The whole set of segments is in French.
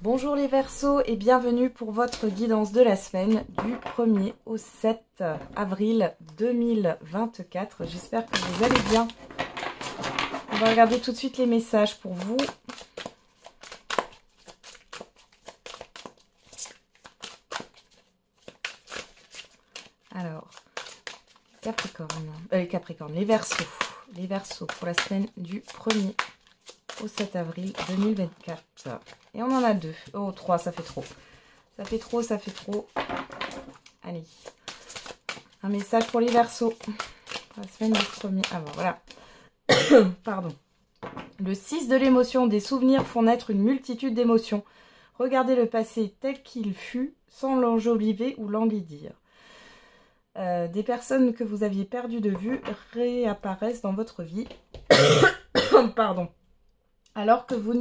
Bonjour les Verseaux et bienvenue pour votre guidance de la semaine du 1er au 7 avril 2024. J'espère que vous allez bien. On va regarder tout de suite les messages pour vous. Alors, Capricorne, les Verseaux pour la semaine du 1er au 7 avril 2024. Et on en a deux. Oh, 3, ça fait trop. Ça fait trop. Allez. Un message pour les Verseaux. Pour la semaine du 1er. Ah bon, voilà. Pardon. Le 6 de l'émotion. Des souvenirs font naître une multitude d'émotions. Regardez le passé tel qu'il fut, sans l'enjoliver ou l'enlaidir. Des personnes que vous aviez perdues de vue réapparaissent dans votre vie. Pardon. Alors que vous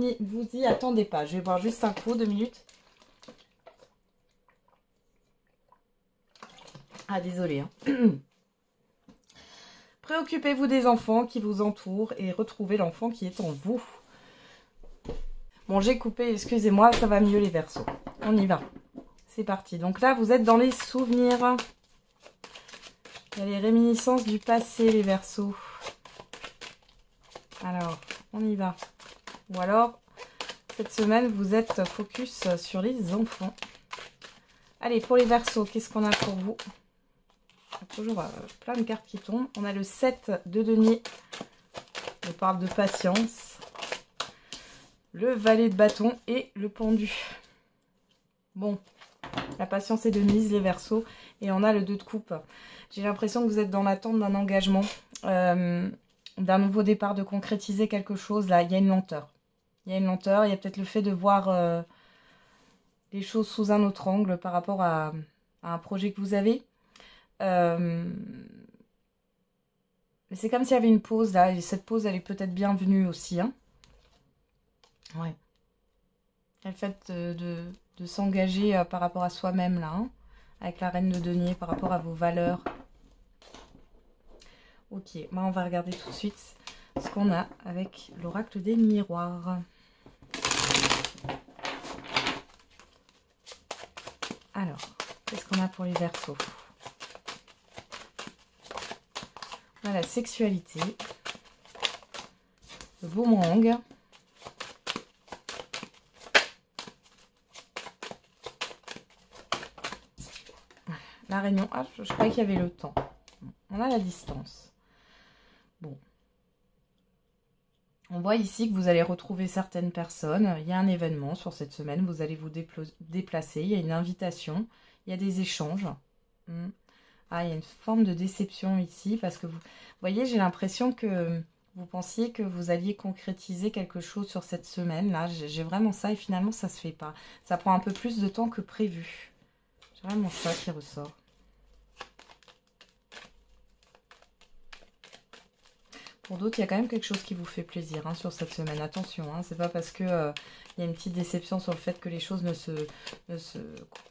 y attendez pas. Je vais boire juste un coup, 2 minutes. Ah, désolé. Hein. Préoccupez-vous des enfants qui vous entourent et retrouvez l'enfant qui est en vous. Bon, j'ai coupé, excusez-moi, ça va mieux les Verseaux. On y va. C'est parti. Donc là, vous êtes dans les souvenirs. Il y a les réminiscences du passé, les Verseaux. Alors, on y va. Ou alors, cette semaine, vous êtes focus sur les enfants. Allez, pour les Verseaux, qu'est-ce qu'on a pour vous? Toujours plein de cartes qui tombent. On a le 7 de denier. On parle de patience. Le valet de bâton et le pendu. Bon, la patience est de mise, les Verseaux. Et on a le 2 de coupe. J'ai l'impression que vous êtes dans l'attente d'un engagement, d'un nouveau départ, de concrétiser quelque chose. Là, il y a une lenteur. Il y a une lenteur, il y a peut-être le fait de voir les choses sous un autre angle par rapport à un projet que vous avez. Mais c'est comme s'il y avait une pause là, et cette pause elle est peut-être bienvenue aussi. Hein. Ouais. Le fait de s'engager par rapport à soi-même là, hein, avec la reine de denier, par rapport à vos valeurs. Ok, moi on va regarder tout de suite ce qu'on a avec l'oracle des miroirs. Alors, qu'est-ce qu'on a pour les Verseaux? On a la sexualité, le boomerang, la réunion. Ah, je croyais qu'il y avait le temps. On a la distance. Bon. On voit ici que vous allez retrouver certaines personnes. Il y a un événement sur cette semaine. Vous allez vous déplacer. Il y a une invitation. Il y a des échanges. Ah, il y a une forme de déception ici. Parce que vous voyez, j'ai l'impression que vous pensiez que vous alliez concrétiser quelque chose sur cette semaine. Là, j'ai vraiment ça. Et finalement, ça ne se fait pas. Ça prend un peu plus de temps que prévu. J'ai vraiment ça qui ressort. Pour d'autres, il y a quand même quelque chose qui vous fait plaisir hein, sur cette semaine. Attention, hein, c'est pas parce que y a une petite déception sur le fait que les choses ne se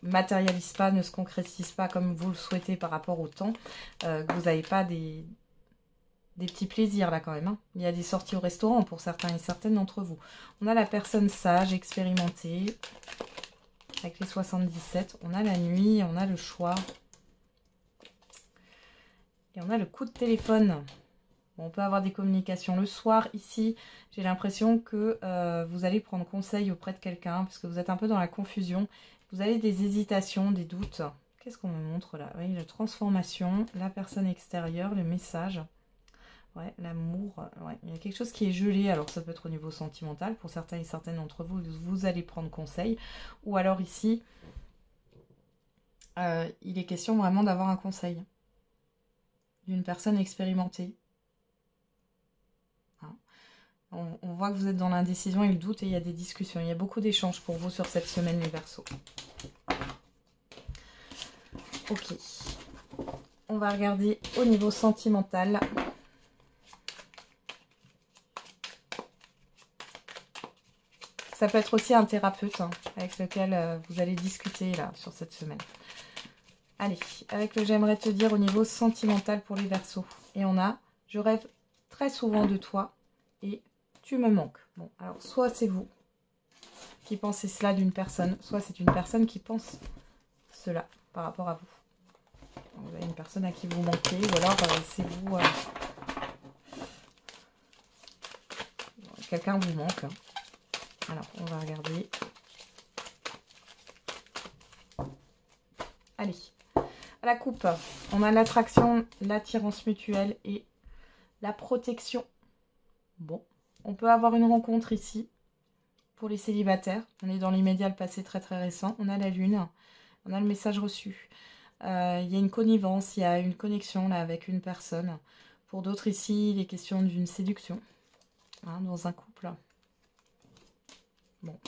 matérialisent pas, ne se concrétisent pas comme vous le souhaitez par rapport au temps, que vous n'avez pas des petits plaisirs là quand même. Hein. Il y a des sorties au restaurant pour certains et certaines d'entre vous. On a la personne sage, expérimentée, avec les 77. On a la nuit, on a le choix. Et on a le coup de téléphone. Bon, on peut avoir des communications le soir ici. J'ai l'impression que vous allez prendre conseil auprès de quelqu'un parce que vous êtes un peu dans la confusion. Vous avez des hésitations, des doutes. Qu'est-ce qu'on me montre là? Oui, la transformation, la personne extérieure, le message. Ouais, l'amour. Ouais, il y a quelque chose qui est gelé. Alors, ça peut être au niveau sentimental. Pour certains et certaines d'entre vous, vous allez prendre conseil. Ou alors ici, il est question vraiment d'avoir un conseil d'une personne expérimentée. On voit que vous êtes dans l'indécision et le doute et il y a des discussions. Il y a beaucoup d'échanges pour vous sur cette semaine, les Verseaux. Ok. On va regarder au niveau sentimental. Ça peut être aussi un thérapeute hein, avec lequel vous allez discuter là sur cette semaine. Allez, avec le j'aimerais te dire au niveau sentimental pour les Verseaux. Et on a, je rêve très souvent de toi et tu me manques. Bon, alors soit c'est vous, qui pensez cela d'une personne. Soit c'est une personne qui pense cela par rapport à vous. Vous avez une personne à qui vous manquez, ou alors c'est vous... quelqu'un vous manque. Alors, on va regarder. Allez. À la coupe, on a l'attraction, l'attirance mutuelle et la protection. Bon, on peut avoir une rencontre ici pour les célibataires. On est dans l'immédiat, le passé très très récent. On a la lune, on a le message reçu. Il y a une connivence, il y a une connexion là avec une personne. Pour d'autres ici, il est question d'une séduction hein, dans un couple. Bon,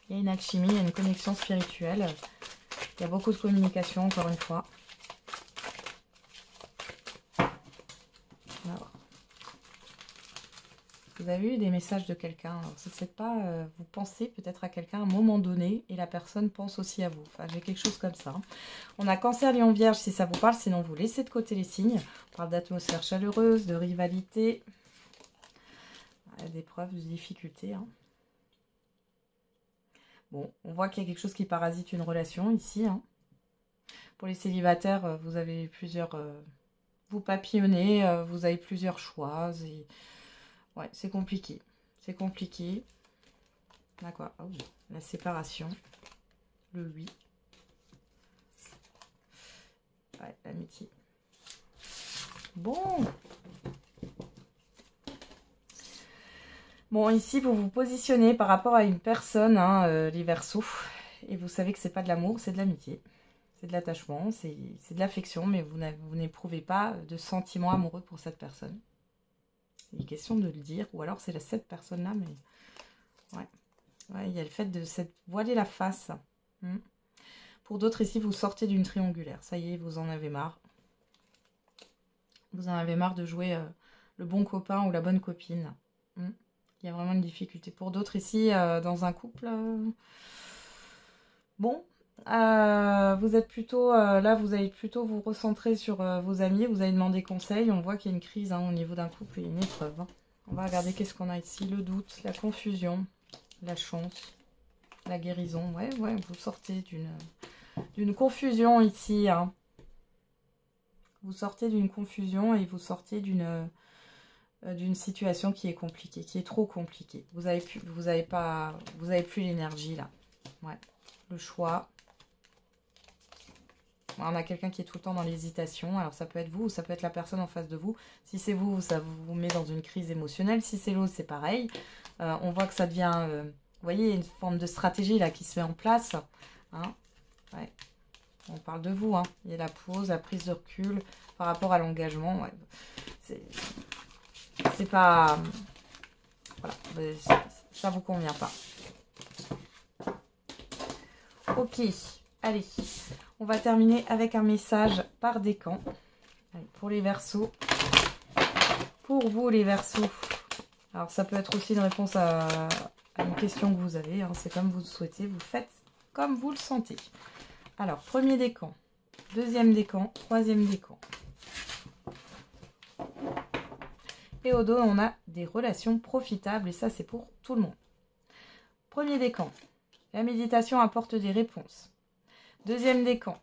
il y a une alchimie, il y a une connexion spirituelle. Il y a beaucoup de communication, encore une fois. Alors, vous avez eu des messages de quelqu'un. C'est peut-être pas... vous pensez peut-être à quelqu'un à un moment donné et la personne pense aussi à vous. Enfin, j'ai quelque chose comme ça. On a Cancer, Lion, Vierge si ça vous parle. Sinon, vous laissez de côté les signes. On parle d'atmosphère chaleureuse, de rivalité. D'épreuves, de difficultés. Hein. Bon, on voit qu'il y a quelque chose qui parasite une relation ici. Hein. Pour les célibataires, vous avez plusieurs... vous papillonnez, vous avez plusieurs choix. Ouais, c'est compliqué. C'est compliqué. D'accord. Oh, la séparation. Le oui. Ouais, l'amitié. Bon. Bon, ici, vous vous positionnez par rapport à une personne, hein, les Verseaux, et vous savez que c'est pas de l'amour, c'est de l'amitié. C'est de l'attachement, c'est de l'affection, mais vous n'éprouvez pas de sentiments amoureux pour cette personne. Il est question de le dire, ou alors c'est cette personne-là, mais... Ouais, il y a le fait de s'être voilé la face. Pour d'autres, ici, vous sortez d'une triangulaire. Ça y est, vous en avez marre. Vous en avez marre de jouer le bon copain ou la bonne copine. Il y a vraiment une difficulté. Pour d'autres ici, dans un couple, bon, vous êtes plutôt, là vous allez plutôt vous recentrer sur vos amis, vous allez demander conseil. On voit qu'il y a une crise hein, au niveau d'un couple et une épreuve. Hein. On va regarder qu'est-ce qu'on a ici. Le doute, la confusion, la chance, la guérison. Ouais, vous sortez d'une confusion ici. Hein. Vous sortez d'une confusion et vous sortez d'une situation qui est compliquée, qui est trop compliquée. Vous avez plus l'énergie là. Ouais. Le choix. On a quelqu'un qui est tout le temps dans l'hésitation. Alors ça peut être vous ou ça peut être la personne en face de vous. Si c'est vous, ça vous met dans une crise émotionnelle. Si c'est l'autre, c'est pareil. On voit que ça devient, vous voyez, une forme de stratégie là qui se met en place. Hein. Ouais. On parle de vous. Hein. Il y a la pause, la prise de recul par rapport à l'engagement. Ouais. C'est pas... Voilà, ça vous convient pas. Ok, allez. On va terminer avec un message par décan. Allez, pour les Verseaux. Pour vous, les Verseaux. Alors, ça peut être aussi une réponse à une question que vous avez. Hein. C'est comme vous le souhaitez. Vous faites comme vous le sentez. Alors, premier décan. Deuxième décan. Troisième décan. Et au dos, on a des relations profitables. Et ça, c'est pour tout le monde. Premier décan. La méditation apporte des réponses. Deuxième décan.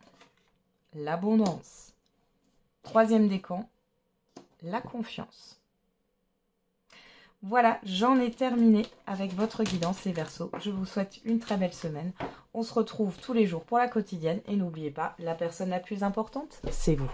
L'abondance. Troisième décan. La confiance. Voilà, j'en ai terminé avec votre guidance, les Verseaux. Je vous souhaite une très belle semaine. On se retrouve tous les jours pour la quotidienne. Et n'oubliez pas, la personne la plus importante, c'est vous.